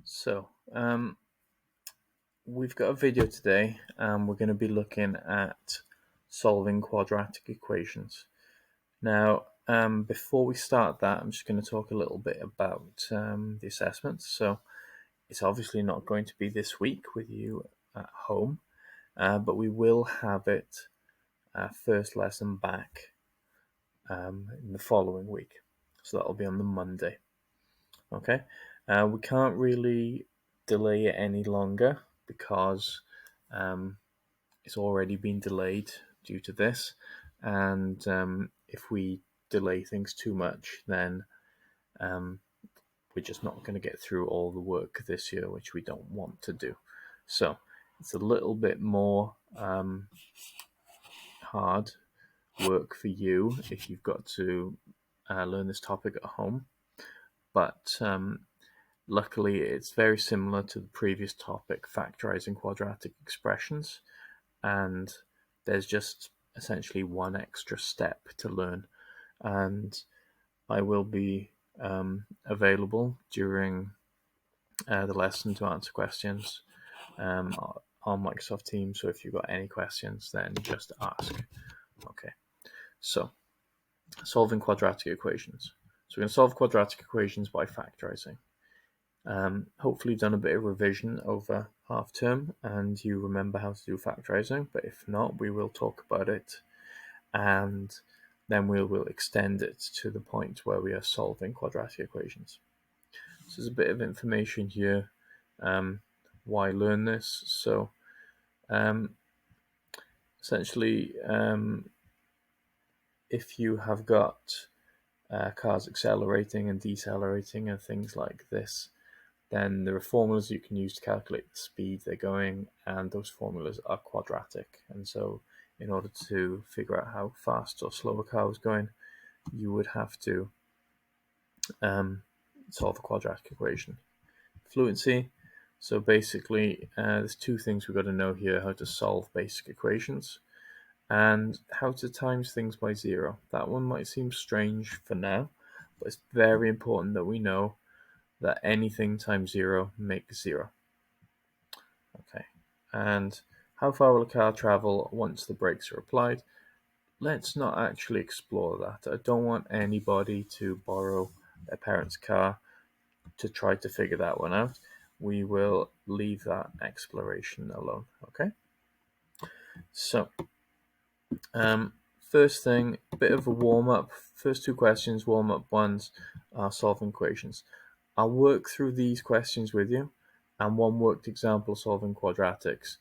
So, we've got a video today and we're going to be looking at solving quadratic equations. Now, before we start that, I'm just going to talk a little bit about the assessment. So, it's obviously not going to be this week with you at home, but we will have it first lesson back in the following week. So, that'll be on the Monday. Okay, we can't really delay it any longer because it's already been delayed due to this, and if we delay things too much, then we're just not going to get through all the work this year, which we don't want to do. So it's a little bit more hard work for you if you've got to learn this topic at home, but luckily, it's very similar to the previous topic, factorizing quadratic expressions, and there's just essentially one extra step to learn. And I will be available during the lesson to answer questions on Microsoft Teams. So if you've got any questions, then just ask. Okay, so solving quadratic equations. So we're going to solve quadratic equations by factorizing. Hopefully you've done a bit of revision over half term and you remember how to do factorizing, but if not, we will talk about it and then we will extend it to the point where we are solving quadratic equations. So there's a bit of information here, why learn this. So essentially, if you have got cars accelerating and decelerating and things like this, then there are formulas you can use to calculate the speed they're going, and those formulas are quadratic. And so in order to figure out how fast or slow a car was going, you would have to solve a quadratic equation. Fluency. So basically, there's two things we've got to know here: how to solve basic equations and how to times things by zero. That one might seem strange for now, but it's very important that we know that anything times zero makes zero. Okay, and how far will a car travel once the brakes are applied? Let's not actually explore that. I don't want anybody to borrow their parents' car to try to figure that one out. We will leave that exploration alone, okay? So, first thing, a bit of a warm-up. First two questions, warm-up ones, are solving equations. I'll work through these questions with you and one worked example solving quadratics,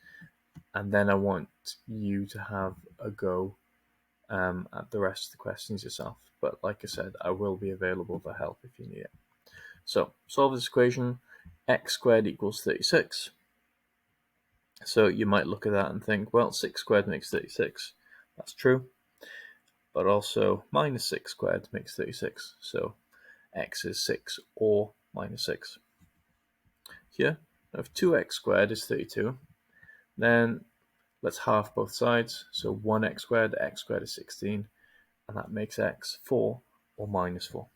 and then I want you to have a go at the rest of the questions yourself. But like I said, I will be available for help if you need it. So solve this equation: x squared equals 36. So you might look at that and think, well, 6 squared makes 36. That's true. But also minus 6 squared makes 36. So x is 6 or minus 6. Here, if 2x squared is 32, then let's half both sides. So 1x squared is 16, and that makes x 4 or minus 4.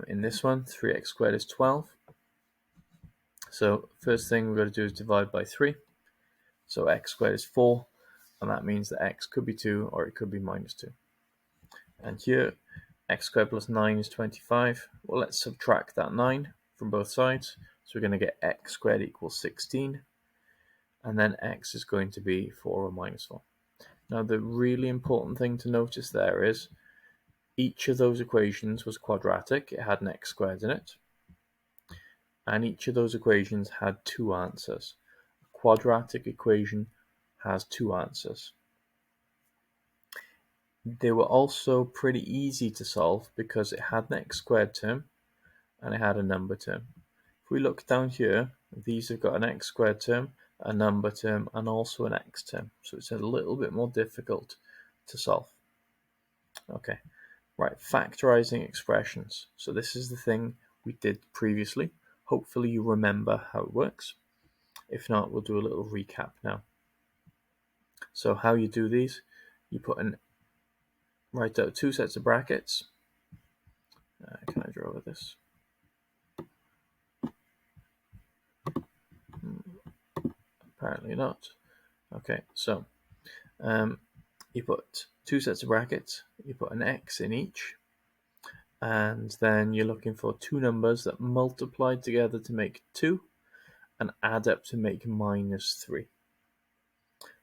In this one, 3x squared is 12. So first thing we've got to do is divide by 3. So x squared is 4, and that means that x could be 2 or it could be minus 2. And here, x squared plus 9 is 25. Well, let's subtract that 9 from both sides. So we're going to get x squared equals 16. And then x is going to be 4 or minus 4. Now, the really important thing to notice there is each of those equations was quadratic. It had an x squared in it. And each of those equations had two answers. A quadratic equation has two answers. They were also pretty easy to solve because it had an x squared term and it had a number term. If we look down here, these have got an x squared term, a number term, and also an x term. So it's a little bit more difficult to solve. Okay, right, factorizing expressions. So this is the thing we did previously. Hopefully you remember how it works. If not, we'll do a little recap now. So how you do these, you write out two sets of brackets. Can I draw over this? Apparently not. Okay, so you put two sets of brackets, you put an x in each, and then you're looking for two numbers that multiply together to make 2 and add up to make -3.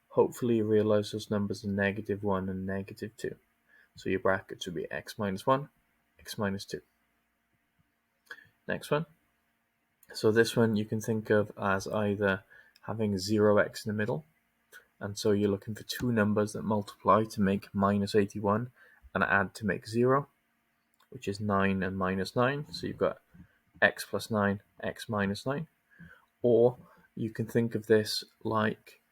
Hopefully you realize those numbers are -1 and -2. So your brackets would be x minus 1, x minus 2. Next one. So this one you can think of as either having 0x in the middle, and so you're looking for two numbers that multiply to make -81 and add to make 0, which is 9 and -9. So you've got x plus 9, x minus 9. Or you can think of this like,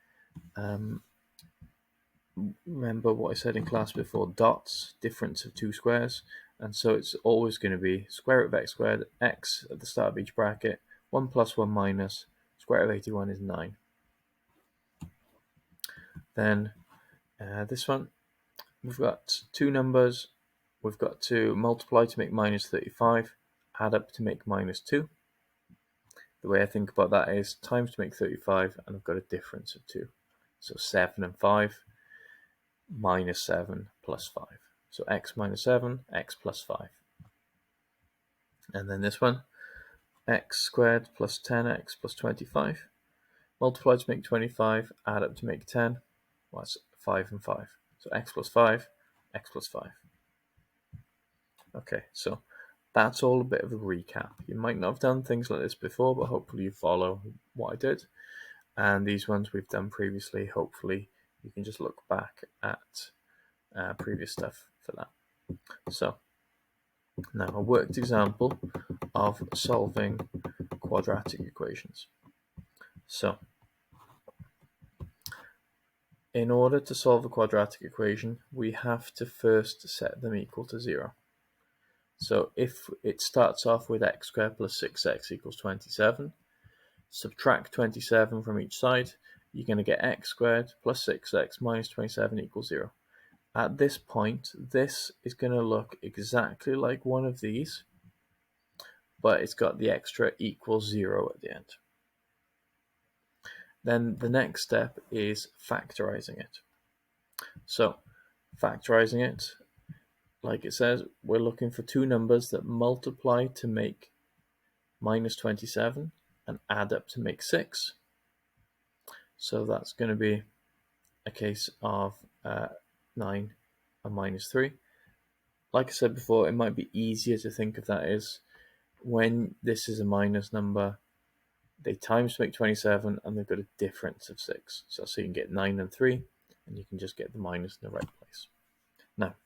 remember what I said in class before, dots, difference of two squares. And so it's always going to be square root of x squared, x at the start of each bracket, 1 plus 1 minus, square root of 81 is 9. Then this one, we've got two numbers, we've got to multiply to make -35, add up to make -2. The way I think about that is times to make 35, and I've got a difference of 2. So 7 and 5, -7 plus 5. So x minus 7, x plus 5. And then this one, x squared plus 10x plus 25. Multiply to make 25, add up to make 10. Well, that's 5 and 5. So x plus 5, x plus 5. Okay, so that's all a bit of a recap. You might not have done things like this before, but hopefully you follow what I did. And these ones we've done previously, hopefully you can just look back at previous stuff for that. So now a worked example of solving quadratic equations. So in order to solve a quadratic equation, we have to first set them equal to 0. So if it starts off with x squared plus 6x equals 27, subtract 27 from each side, you're going to get x squared plus 6x minus 27 equals 0. At this point, this is going to look exactly like one of these, but it's got the extra equals 0 at the end. Then the next step is factorizing it. So factorizing it, like it says, we're looking for two numbers that multiply to make -27 and add up to make 6. So that's going to be a case of 9 and -3. Like I said before, it might be easier to think of that as when this is a minus number, they times to make 27 and they've got a difference of 6. So you can get 9 and 3, and you can just get the minus in the right place. Now,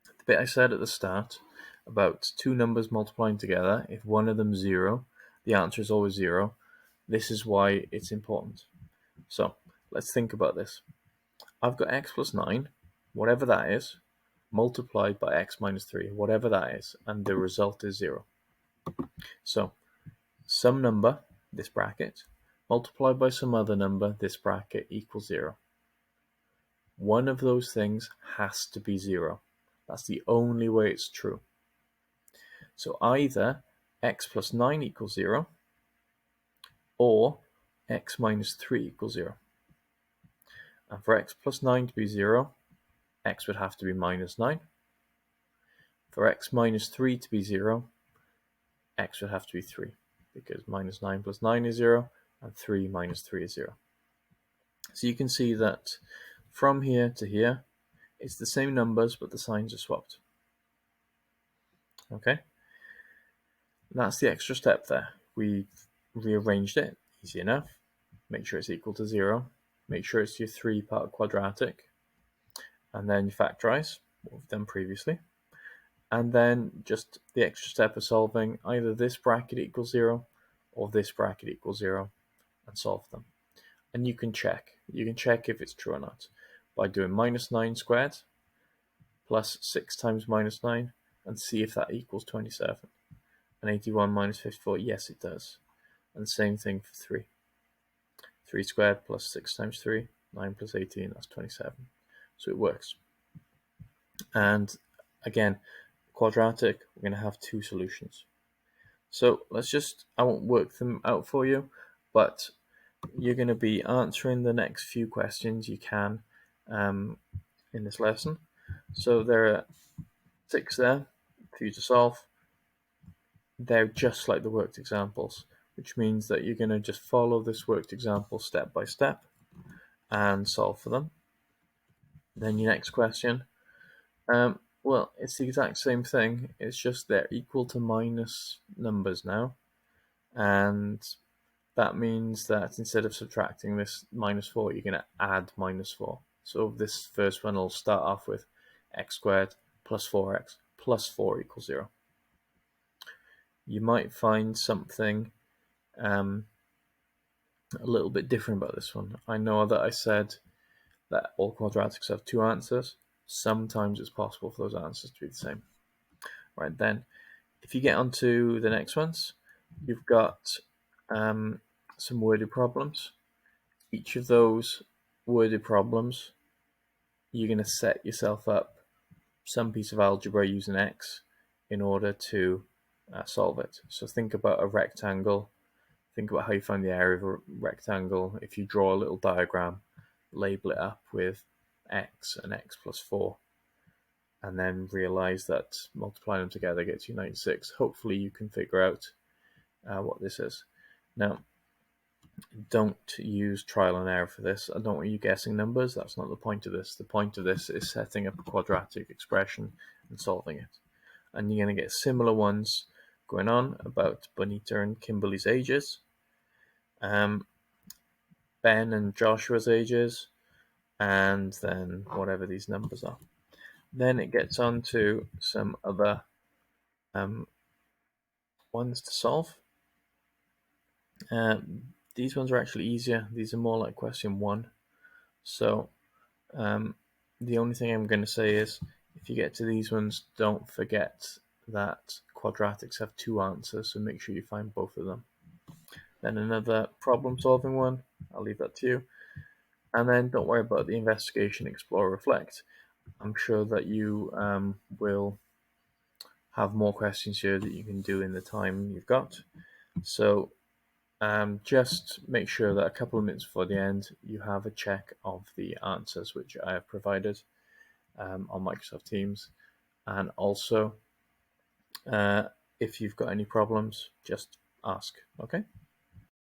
the bit I said at the start about two numbers multiplying together, if one of them is 0, the answer is always 0. This is why it's important. So let's think about this. I've got x plus 9, whatever that is, multiplied by x minus 3, whatever that is, and the result is 0. So some number, this bracket, multiplied by some other number, this bracket, equals 0. One of those things has to be 0. That's the only way it's true. So either x plus 9 equals 0, or x minus 3 equals 0. And for x plus 9 to be 0, x would have to be minus 9. For x minus 3 to be 0, x would have to be 3, because minus 9 plus 9 is 0, and 3 minus 3 is 0. So you can see that from here to here, it's the same numbers, but the signs are swapped. Okay? That's the extra step there. We've rearranged it, easy enough. Make sure it's equal to 0. Make sure it's your 3-part quadratic. And then you factorize, what we've done previously. And then just the extra step of solving either this bracket equals 0 or this bracket equals 0 and solve them. And you can check. You can check if it's true or not by doing minus 9 squared plus 6 times minus 9 and see if that equals 27. And 81 minus 54, yes it does. And same thing for 3. 3 squared plus 6 times 3, 9 plus 18, that's 27. So it works. And again, quadratic, we're going to have two solutions. So let's just, I won't work them out for you, but you're going to be answering the next few questions you can in this lesson. So there are 6 there for you to solve. They're just like the worked examples, which means that you're going to just follow this worked example step by step and solve for them. Then your next question, well, it's the exact same thing. It's just they're equal to minus numbers now, and that means that instead of subtracting this -4, you're going to add -4. So this first one will start off with x squared plus 4x plus 4 equals 0. You might find something a little bit different about this one. I know that I said that all quadratics have 2 answers. Sometimes it's possible for those answers to be the same. Right, then, if you get onto the next ones, you've got some worded problems. Each of those worded problems, you're going to set yourself up some piece of algebra using x in order to solve it. So think about a rectangle. Think about how you find the area of a rectangle. If you draw a little diagram, label it up with x and x plus 4, and then realize that multiplying them together gets you 96. Hopefully you can figure out what this is. Now, don't use trial and error for this. I don't want you guessing numbers. That's not the point of this. The point of this is setting up a quadratic expression and solving it. And you're going to get similar ones going on about Bonita and Kimberly's ages, Ben and Joshua's ages, and then whatever these numbers are. Then it gets on to some other ones to solve. These ones are actually easier. These are more like question 1. So the only thing I'm going to say is, if you get to these ones, don't forget that quadratics have 2 answers, so make sure you find both of them. Then another problem-solving one, I'll leave that to you. And then don't worry about the investigation, explore, reflect. I'm sure that you will have more questions here that you can do in the time you've got. So just make sure that a couple of minutes before the end, you have a check of the answers which I have provided on Microsoft Teams. And also, if you've got any problems, just ask, okay?